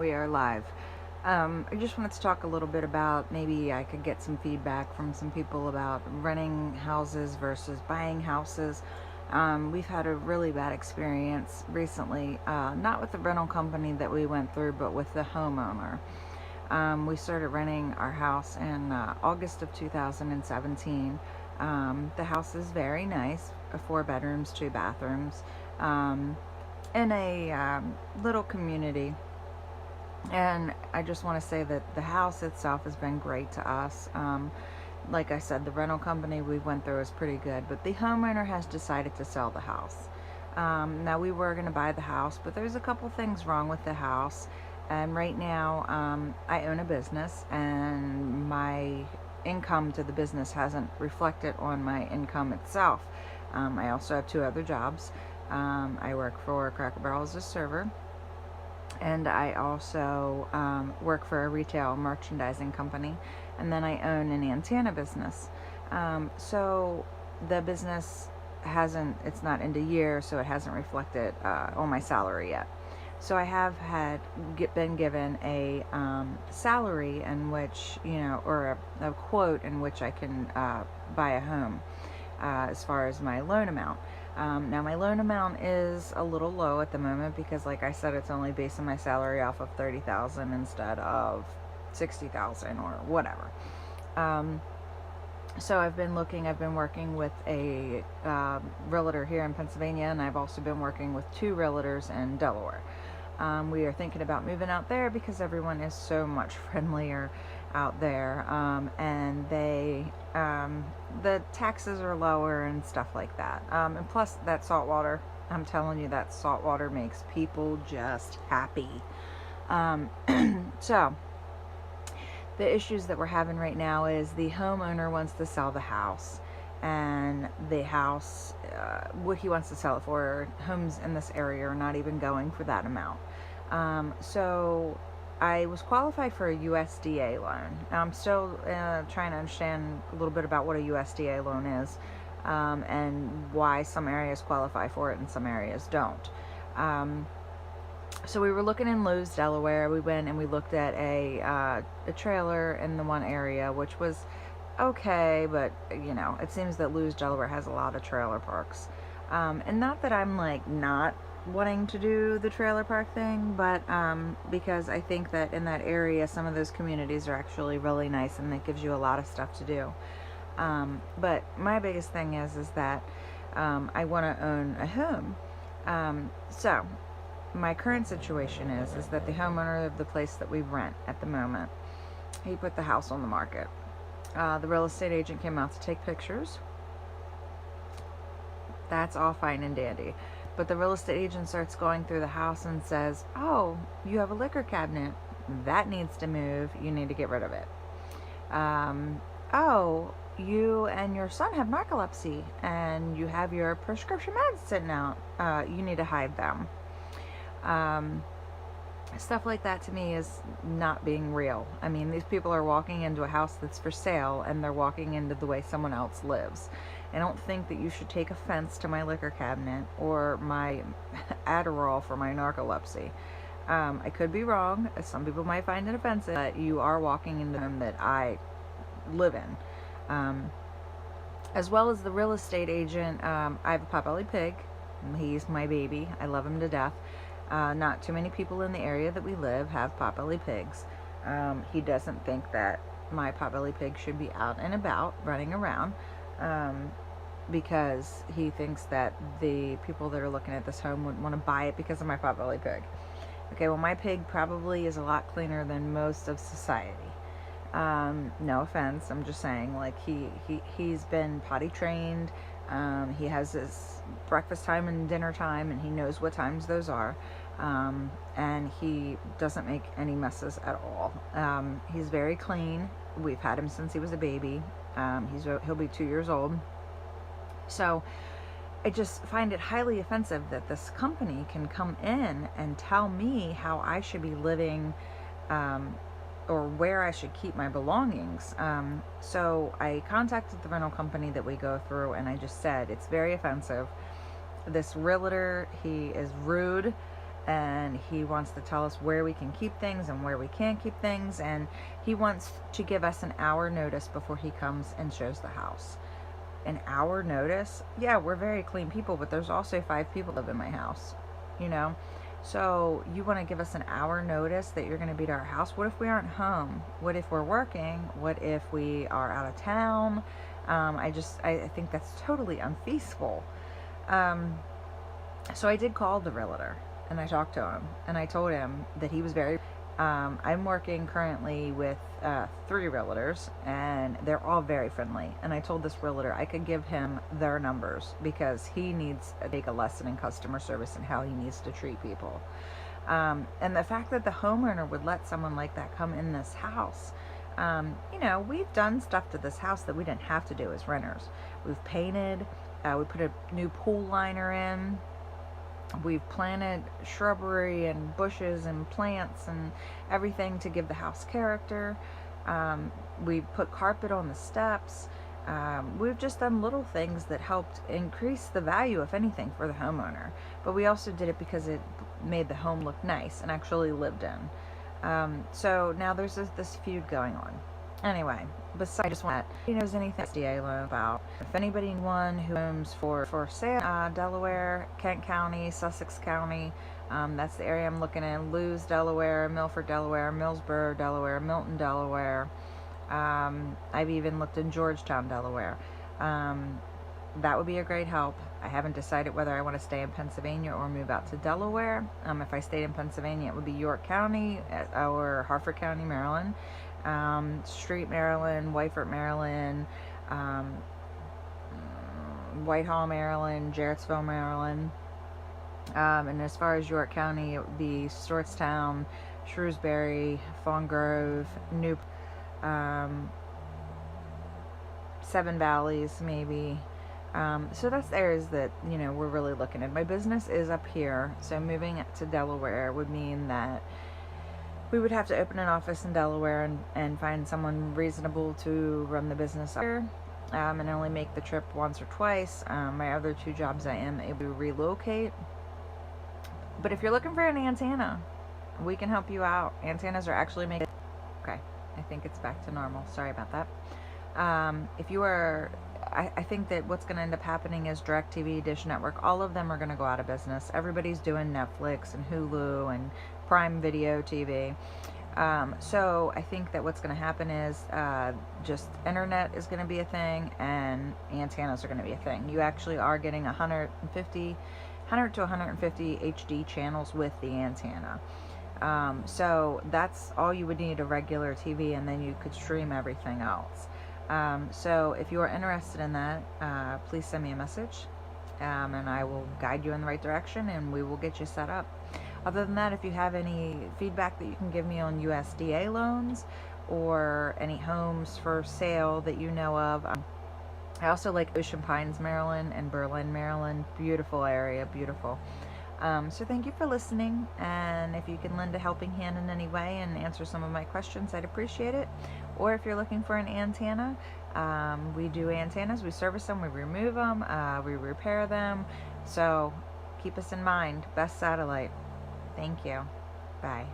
We are live. I just wanted to talk a little bit about maybe I could get some feedback from some people about renting houses versus buying houses. We've had a really bad experience recently, not with the rental company that we went through, but with the homeowner. We started renting our house in August of 2017. The house is very nice, 4 bedrooms, 2 bathrooms, in a little community. And I just want to say that the house itself has been great to us. Like I said, the rental company we went through is pretty good, but the homeowner has decided to sell the house. Now, we were going to buy the house, but there's a couple things wrong with the house. And right now, I own a business, and my income to the business hasn't reflected on my income itself. I also have 2 other jobs. I work for Cracker Barrel as a server, and I also work for a retail merchandising company, and then I own an antenna business. So the business it's not into year, so it hasn't reflected on my salary yet. So I have been given a salary in which, or a quote in which I can buy a home as far as my loan amount. Now, my loan amount is a little low at the moment because, like I said, it's only basing my salary off of $30,000 instead of $60,000 or whatever. So I've been working with a realtor here in Pennsylvania, and I've also been working with 2 realtors in Delaware. We are thinking about moving out there because everyone is so much friendlier out there, and the taxes are lower and stuff like that. And plus, that salt water, I'm telling you, that salt water makes people just happy. So the issues that we're having right now is the homeowner wants to sell the house, and the house, what he wants to sell it for, homes in this area are not even going for that amount. So I was qualified for a USDA loan. I'm still trying to understand a little bit about what a USDA loan is, and why some areas qualify for it and some areas don't. So we were looking in Lewes, Delaware. We went and we looked at a trailer in the one area, which was okay, but it seems that Lewes, Delaware has a lot of trailer parks. And not that I'm like not wanting to do the trailer park thing, but because I think that in that area some of those communities are actually really nice, and it gives you a lot of stuff to do. But my biggest thing is that I want to own a home. So my current situation is that the homeowner of the place that we rent at the moment, he put the house on the market. The real estate agent came out to take pictures. That's all fine and dandy. But the real estate agent starts going through the house and says, "Oh, you have a liquor cabinet. That needs to move. You need to get rid of it. Oh, you and your son have narcolepsy, and you have your prescription meds sitting out. You need to hide them." Stuff like that to me is not being real. I mean, these people are walking into a house that's for sale, and they're walking into the way someone else lives. I don't think that you should take offense to my liquor cabinet or my Adderall for my narcolepsy. I could be wrong. Some people might find it offensive, but you are walking into the home that I live in. As well as the real estate agent, I have a potbelly pig. He's my baby. I love him to death. Not too many people in the area that we live have potbelly pigs. He doesn't think that my potbelly pig should be out and about running around, because he thinks that the people that are looking at this home would want to buy it because of my potbelly pig. Okay, well, my pig probably is a lot cleaner than most of society. No offense, I'm just saying, like, he's been potty trained. He has his breakfast time and dinner time, and he knows what times those are. And he doesn't make any messes at all. He's very clean. We've had him since he was a baby. He'll be 2 years old. So I just find it highly offensive that this company can come in and tell me how I should be living, or where I should keep my belongings. So I contacted the rental company that we go through, and I just said, it's very offensive. This realtor, he is rude. and he wants to tell us where we can keep things and where we can't keep things, and he wants to give us an hour notice before he comes and shows the house. An hour notice? Yeah, we're very clean people, but there's also 5 people live in my house, you know? So you want to give us an hour notice that you're going to be to our house? What if we aren't home? What if we're working? What if we are out of town? I think that's totally unfeasible. So I did call the realtor and I talked to him and I told him that he was very. I'm working currently with 3 realtors and they're all very friendly. And I told this realtor I could give him their numbers because he needs to take a lesson in customer service and how he needs to treat people. And the fact that the homeowner would let someone like that come in this house. We've done stuff to this house that we didn't have to do as renters. We've painted, we put a new pool liner in. We've planted shrubbery and bushes and plants and everything to give the house character. We put carpet on the steps. We've just done little things that helped increase the value, if anything, for the homeowner. But we also did it because it made the home look nice and actually lived in. So now there's this feud going on. Anyway, besides just that, he knows anything USDA loan about. If anybody who owns for sale, Delaware, Kent County, Sussex County, that's the area I'm looking in. Lewes, Delaware, Milford, Delaware, Millsboro, Delaware, Milton, Delaware. I've even looked in Georgetown, Delaware. That would be a great help. I haven't decided whether I want to stay in Pennsylvania or move out to Delaware. If I stayed in Pennsylvania, it would be York County or Harford County, Maryland. Street, Maryland, Whiteford, Maryland, Whitehall, Maryland, Jarrettsville, Maryland. And as far as York County, it would be Stewartstown, Shrewsbury, Fawn Grove, New, Seven Valleys, maybe. So that's the areas that, we're really looking at. My business is up here, so moving to Delaware would mean that we would have to open an office in Delaware and find someone reasonable to run the business up here, and only make the trip once or twice. My other 2 jobs I am able to relocate. But if you're looking for an antenna, we can help you out. Antennas are actually made. Okay, I think it's back to normal. Sorry about that. If you are, I think that what's going to end up happening is DirecTV, Dish Network, all of them are going to go out of business. Everybody's doing Netflix and Hulu and Prime Video TV. So I think that what's going to happen is just internet is going to be a thing and antennas are going to be a thing. You actually are getting 100 to 150 HD channels with the antenna. So that's all you would need, a regular TV, and then you could stream everything else. So if you are interested in that, please send me a message, and I will guide you in the right direction and we will get you set up. Other than that, if you have any feedback that you can give me on USDA loans or any homes for sale that you know of. I also like Ocean Pines, Maryland and Berlin, Maryland. Beautiful area, beautiful. So thank you for listening, and if you can lend a helping hand in any way and answer some of my questions, I'd appreciate it. Or if you're looking for an antenna, we do antennas, we service them, we remove them, we repair them. So keep us in mind. Best Satellite. Thank you. Bye.